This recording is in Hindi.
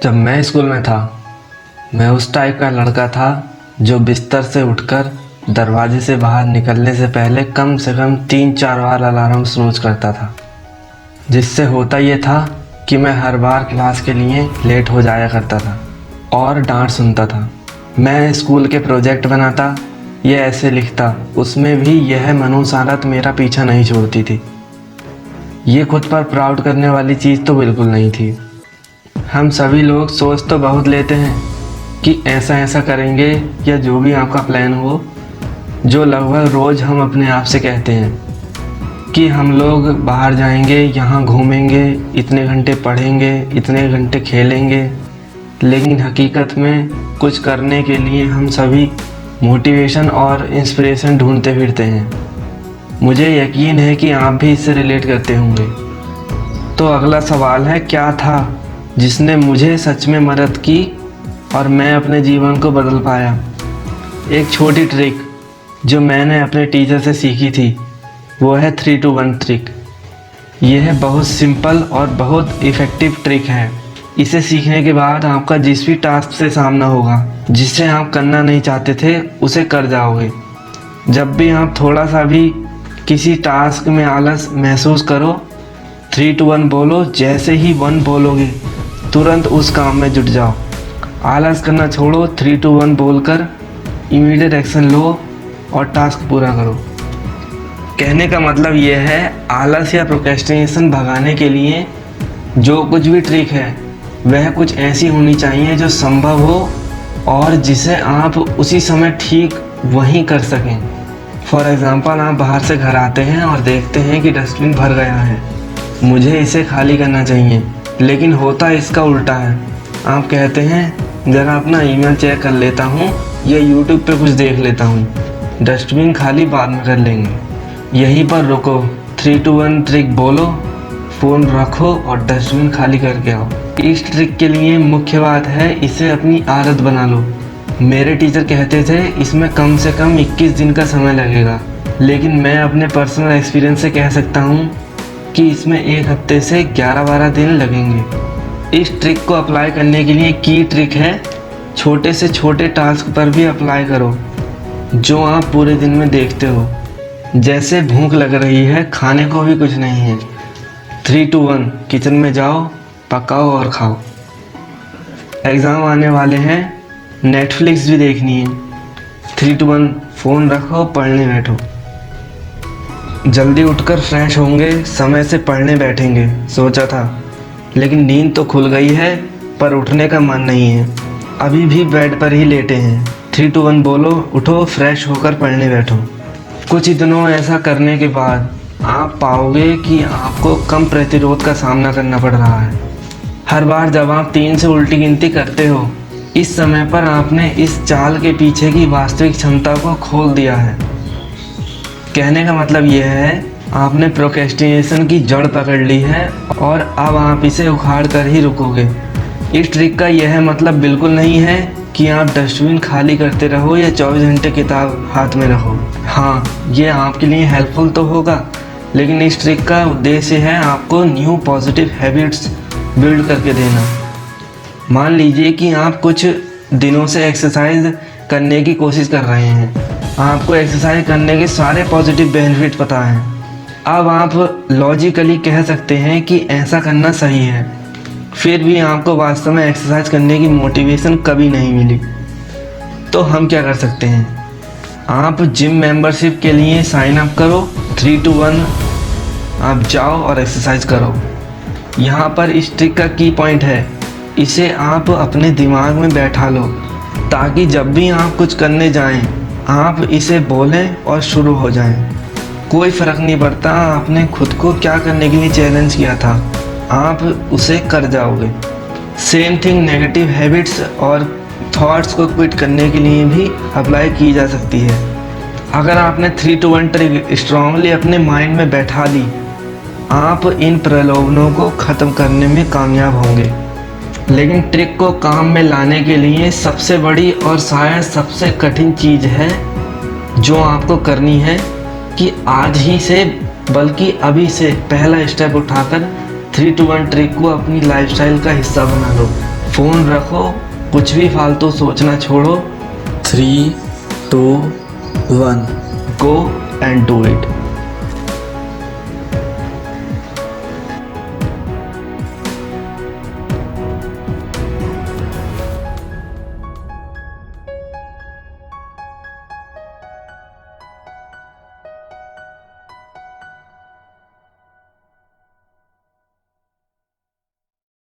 जब मैं स्कूल में था, मैं उस टाइप का लड़का था जो बिस्तर से उठकर दरवाजे से बाहर निकलने से पहले कम से कम 3-4 बार अलार्म स्नूज करता था। जिससे होता ये था कि मैं हर बार क्लास के लिए लेट हो जाया करता था और डांट सुनता था। मैं स्कूल के प्रोजेक्ट बनाता, ये ऐसे लिखता, उसमें भी यह मनुसारत मेरा पीछा नहीं छोड़ती थी। ये खुद पर प्राउड करने वाली चीज़ तो बिल्कुल नहीं थी। हम सभी लोग सोच तो बहुत लेते हैं कि ऐसा ऐसा करेंगे या जो भी आपका प्लान हो, जो लगभग रोज़ हम अपने आप से कहते हैं कि हम लोग बाहर जाएंगे, यहाँ घूमेंगे, इतने घंटे पढ़ेंगे, इतने घंटे खेलेंगे। लेकिन हकीकत में कुछ करने के लिए हम सभी मोटिवेशन और इंस्पिरेशन ढूंढते फिरते हैं। मुझे यकीन है कि आप भी इससे रिलेट करते होंगे। तो अगला सवाल है, क्या था जिसने मुझे सच में मदद की और मैं अपने जीवन को बदल पाया? एक छोटी ट्रिक जो मैंने अपने टीचर से सीखी थी, वो है 3-2-1 ट्रिक। यह बहुत सिंपल और बहुत इफ़ेक्टिव ट्रिक है। इसे सीखने के बाद आपका जिस भी टास्क से सामना होगा, जिसे आप करना नहीं चाहते थे, उसे कर जाओगे। जब भी आप थोड़ा सा भी किसी टास्क में आलस महसूस करो, 3-2-1 बोलो। जैसे ही 1 बोलोगे, तुरंत उस काम में जुट जाओ। आलस करना छोड़ो, 3-2-1 बोलकर इमीडिएट एक्शन लो और टास्क पूरा करो। कहने का मतलब यह है, आलस या प्रोक्रेस्टिनेशन भगाने के लिए जो कुछ भी ट्रिक है, वह कुछ ऐसी होनी चाहिए जो संभव हो और जिसे आप उसी समय ठीक वहीं कर सकें। फॉर एग्ज़ाम्पल, आप बाहर से घर आते हैं और देखते हैं कि डस्टबिन भर गया है, मुझे इसे खाली करना चाहिए। लेकिन होता इसका उल्टा है। आप कहते हैं, ज़रा अपना ईमेल चेक कर लेता हूँ या यूट्यूब पे कुछ देख लेता हूँ, डस्टबिन खाली बाद में कर लेंगे। यहीं पर रुको, 3-2-1 ट्रिक बोलो, फ़ोन रखो और डस्टबिन खाली करके आओ। इस ट्रिक के लिए मुख्य बात है, इसे अपनी आदत बना लो। मेरे टीचर कहते थे इसमें कम से कम 21 दिन का समय लगेगा, लेकिन मैं अपने पर्सनल एक्सपीरियंस से कह सकता हूँ कि इसमें 1 हफ्ते से 11-12 दिन लगेंगे। इस ट्रिक को अप्लाई करने के लिए की ट्रिक है, छोटे से छोटे टास्क पर भी अप्लाई करो जो आप पूरे दिन में देखते हो। जैसे भूख लग रही है, खाने को भी कुछ नहीं है, 3-2-1 किचन में जाओ, पकाओ और खाओ। एग्ज़ाम आने वाले हैं, नेटफ्लिक्स भी देखनी है, 3-2-1 फ़ोन रखो, पढ़ने बैठो। जल्दी उठकर फ्रेश होंगे, समय से पढ़ने बैठेंगे, सोचा था, लेकिन नींद तो खुल गई है पर उठने का मन नहीं है, अभी भी बेड पर ही लेटे हैं। 3-2-1 बोलो, उठो, फ्रेश होकर पढ़ने बैठो। कुछ दिनों ऐसा करने के बाद आप पाओगे कि आपको कम प्रतिरोध का सामना करना पड़ रहा है। हर बार जब आप 3 से उल्टी गिनती करते हो, इस समय पर आपने इस चाल के पीछे की वास्तविक क्षमता को खोल दिया है। कहने का मतलब यह है, आपने प्रोक्रेस्टिनेशन की जड़ पकड़ ली है और अब आप इसे उखाड़ कर ही रुकोगे। इस ट्रिक का यह मतलब बिल्कुल नहीं है कि आप डस्टबिन खाली करते रहो या 24 घंटे किताब हाथ में रखो। हाँ, ये आपके लिए हेल्पफुल तो होगा, लेकिन इस ट्रिक का उद्देश्य है आपको न्यू पॉजिटिव हैबिट्स बिल्ड करके देना। मान लीजिए कि आप कुछ दिनों से एक्सरसाइज करने की कोशिश कर रहे हैं, आपको एक्सरसाइज करने के सारे पॉजिटिव बेनिफिट पता हैं। अब आप लॉजिकली कह सकते हैं कि ऐसा करना सही है, फिर भी आपको वास्तव में एक्सरसाइज करने की मोटिवेशन कभी नहीं मिली। तो हम क्या कर सकते हैं? आप जिम मेंबरशिप के लिए साइन अप करो, 3-2-1 आप जाओ और एक्सरसाइज करो। यहाँ पर इस ट्रिक का की पॉइंट है, इसे आप अपने दिमाग में बैठा लो ताकि जब भी आप कुछ करने जाएं, आप इसे बोलें और शुरू हो जाएं। कोई फ़र्क नहीं पड़ता आपने खुद को क्या करने के लिए चैलेंज किया था, आप उसे कर जाओगे। सेम थिंग नेगेटिव हैबिट्स और थॉट्स को क्विट करने के लिए भी अप्लाई की जा सकती है। अगर आपने 3-2-1 ट्रिक स्ट्रांगली अपने माइंड में बैठा ली, आप इन प्रलोभनों को ख़त्म करने में कामयाब होंगे। लेकिन ट्रिक को काम में लाने के लिए सबसे बड़ी और शायद सबसे कठिन चीज़ है जो आपको करनी है कि आज ही से, बल्कि अभी से पहला स्टेप उठाकर 3-2-1 ट्रिक को अपनी लाइफस्टाइल का हिस्सा बना लो। फ़ोन रखो, कुछ भी फालतू सोचना छोड़ो। 3, 2, 1। Go and do it.